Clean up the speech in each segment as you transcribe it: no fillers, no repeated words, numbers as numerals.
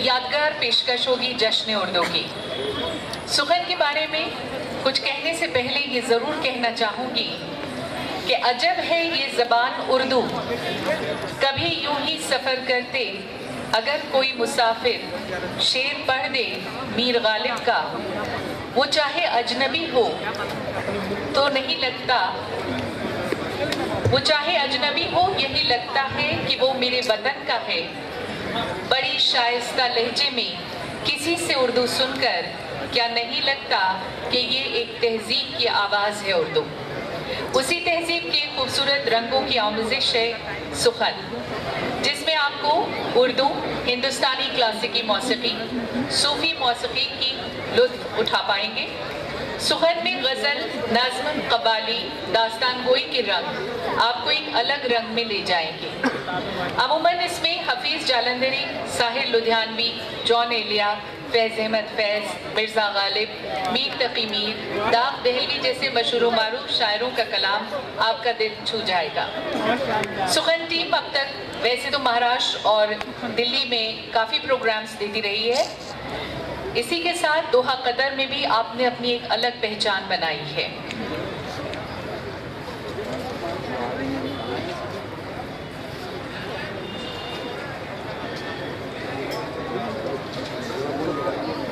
यादगार पेशकश होगी जश्न उर्दू की। सुखन के बारे में कुछ कहने से पहले ये ज़रूर कहना चाहूँगी कि अजब है ये ज़बान उर्दू, कभी यूं ही सफ़र करते अगर कोई मुसाफिर शेर पढ़ दे मीर गालिब का, वो चाहे अजनबी हो तो नहीं लगता, वो चाहे अजनबी हो यही लगता है कि वो मेरे वतन का है। बड़ी शाइस्ता लहजे में किसी से उर्दू सुनकर क्या नहीं लगता कि ये एक तहजीब की आवाज़ है उर्दू। उसी तहजीब के खूबसूरत रंगों की आमेज़िश है सुखन, जिसमें आपको उर्दू, हिंदुस्तानी क्लासिकी मौसीकी, सूफी मौसीकी की लुत्फ़ उठा पाएंगे। सुखन में गज़ल, नज़्म, कव्वाली, दास्तान गोई के रंग आपको एक अलग रंग में ले जाएंगे। अमूमन इसमें हफीज़ जालंधरी, साहिर लुधियानवी, जॉन एलिया, फैज़ अहमद फैज़, मिर्ज़ा गालिब, मीर तकी मीर, दाग दहलवी जैसे मशहूर मारूफ शायरों का कलाम आपका दिल छू जाएगा। सुखन टीम अब तक वैसे तो महाराष्ट्र और दिल्ली में काफ़ी प्रोग्राम्स देती रही है, इसी के साथ दोहा कतर में भी आपने अपनी एक अलग पहचान बनाई है।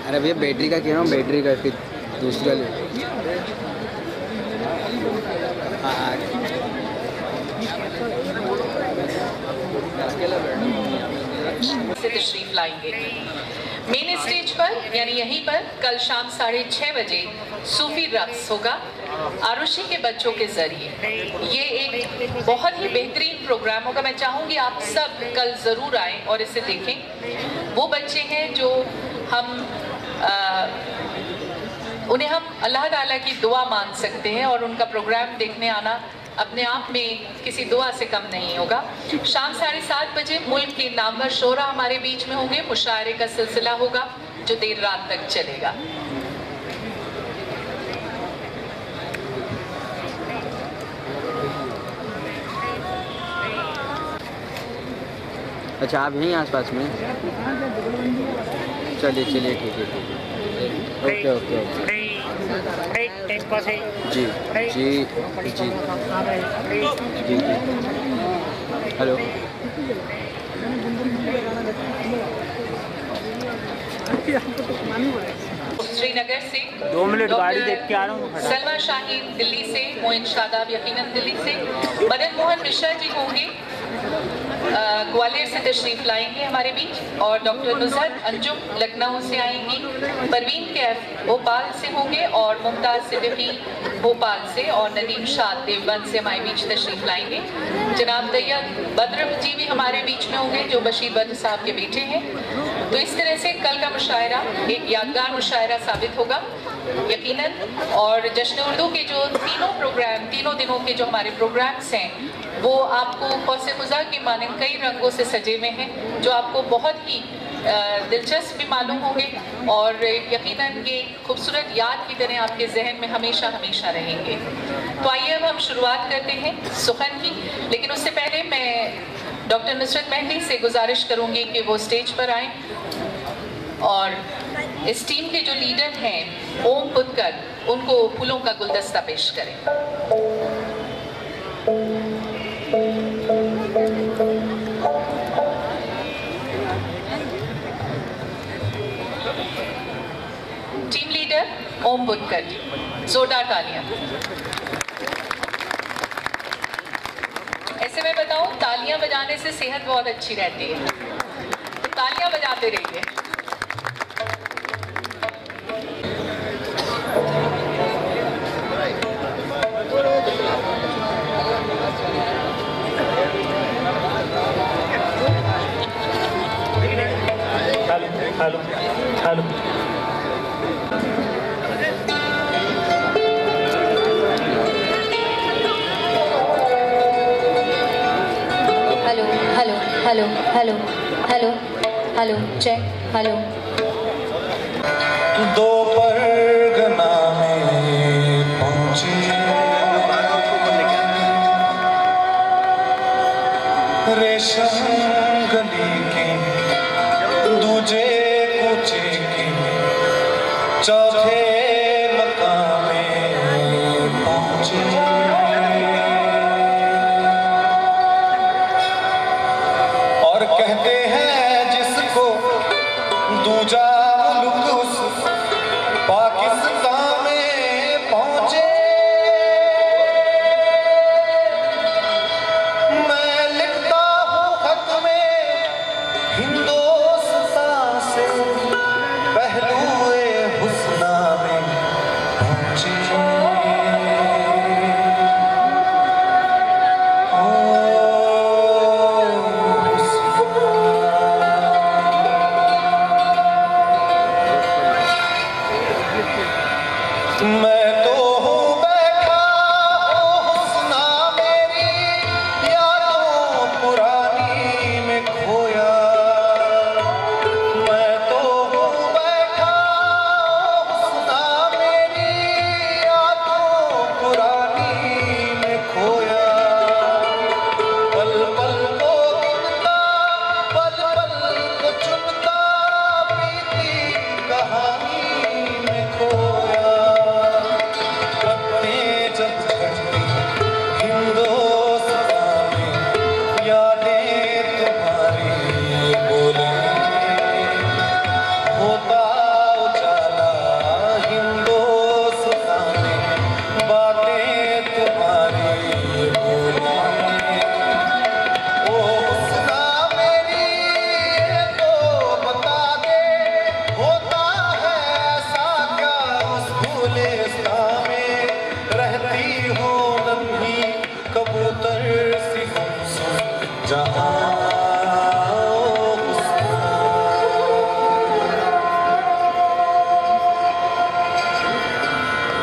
अरे भैया बैटरी का कह रहा हूँ, बैटरी का फिर दूसरा ले। से तशरीफ लाएंगे। मेन स्टेज पर यानी यहीं पर कल शाम 6:30 बजे सूफी रक्स होगा आरुषि के बच्चों के जरिए। ये एक बहुत ही बेहतरीन प्रोग्राम होगा। मैं चाहूँगी आप सब कल ज़रूर आएँ और इसे देखें। वो बच्चे हैं जो उन्हें हम अल्लाह ताला की दुआ मान सकते हैं और उनका प्रोग्राम देखने आना अपने आप में किसी दुआ से कम नहीं होगा। शाम 7:30 बजे मुल्क के नामवर शोरा हमारे बीच में होंगे। मुशायरे का सिलसिला होगा जो देर रात तक चलेगा। अच्छा, आप यहीं आसपास में? चलिए चलिए, ठीक है ठीक है, ओके ओके ओके। जी जी जी जी जी। हेलो, श्रीनगर से 2 मिनट गाड़ी देख के आ रहा हूँ। सलमा शाहीन दिल्ली से, मोइन शादाब यकीनन दिल्ली से, मदन मोहन मिश्रा जी होंगे ग्वालियर से तशरीफ लाएंगे हमारे बीच, और डॉक्टर नुज़हत अंजुम लखनऊ से आएंगी, परवीन कैफ भोपाल से होंगे और मुमताज़ सिद्दीकी भोपाल से, और नदीम शाह देवबंद से हमारे बीच तशरीफ लाएंगे। जनाब तैयब बद्र जी भी हमारे बीच में होंगे जो बशीर बद्र साहब के बेटे हैं। तो इस तरह से कल का मुशायरा एक यादगार मुशायरा साबित होगा यकीनन। और जश्न उर्दू के जो तीनों दिनों के जो हमारे प्रोग्राम्स हैं वो आपको कौसे खुजा की मानंद कई रंगों से सजे हुए हैं जो आपको बहुत ही दिलचस्प भी मालूम होंगे और यकीनन ये खूबसूरत याद की तरह आपके जहन में हमेशा हमेशा रहेंगे। तो आइए अब हम शुरुआत करते हैं सुखन की, लेकिन उससे पहले मैं डॉक्टर नुसरत मेहंदी से गुजारिश करूँगी कि वो स्टेज पर आएँ और इस टीम के जो लीडर हैं ओम पुत्कर, उनको फूलों का गुलदस्ता पेश करें। टीम लीडर ओम पुत्कर, जोरदार तालियां। ऐसे मैं बताऊं, तालियां बजाने से सेहत बहुत अच्छी रहती है, तो तालियां बजाते रहिए। Hello hello, hello hello hello hello check hello. दो परगना में पहुंचे रेशम गली के दूजे ऊंचे की चौथे मकाम में पहुंचे। और कहते हैं जिसको दूजा मुल्क उस पाकिस्तान में पहुंचे। मैं लिखता हूँ खत में हिंदुस्तान से पहलुए हुस्ना में पहुंचे। मैं तो हूँ बैठा ओ हुस्ना मेरी यादों पुरानी में खोया। मैं तो हूँ बैठा ओ हुस्ना मेरी यादों पुरानी में खोया। पल पल को गिनता पल पल को चुनता बीती कहानी में खोया। पत्ते जब झड़ती हिंदुस्तान में यादें तुम्हारी बोले। होता उजाला हिंदुस्तान में बातें तुम्हारी बोले। ओ हुस्ना मेरी ये तो बता दे होता है ऐसा क्या उस गुलिस्तान में रहती हो लम्ही कबूतर सी गुमसुम जहां। ओ हुस्ना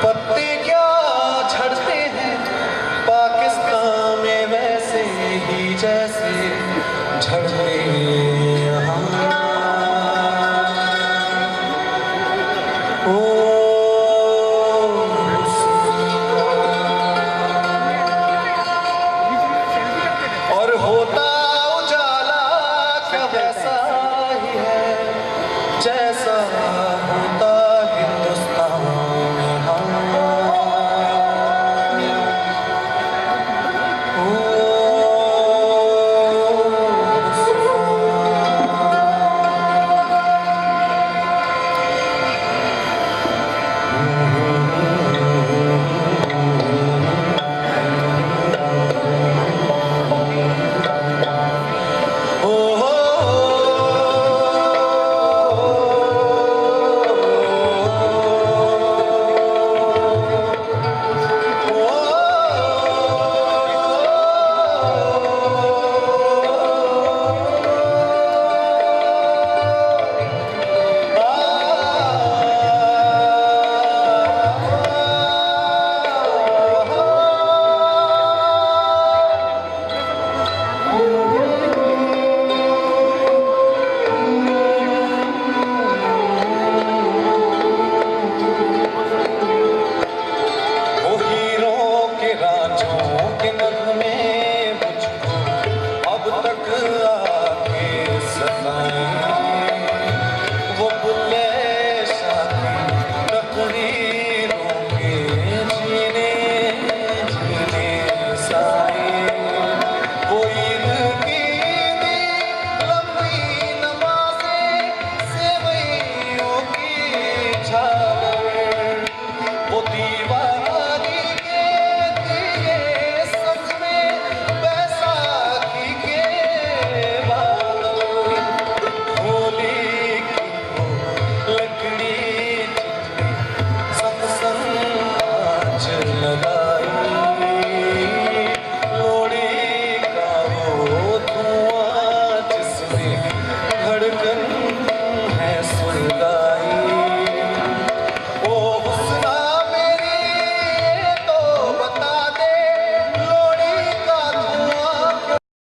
पत्ते क्या झड़ते हैं पाकिस्तान में वैसे ही जैसे झड़ते यहाँ। ओ और होता उजाला क्या वैसा ही है जैसा होता हिंदुस्तान में। हाँ। धड़कन है सुलगा।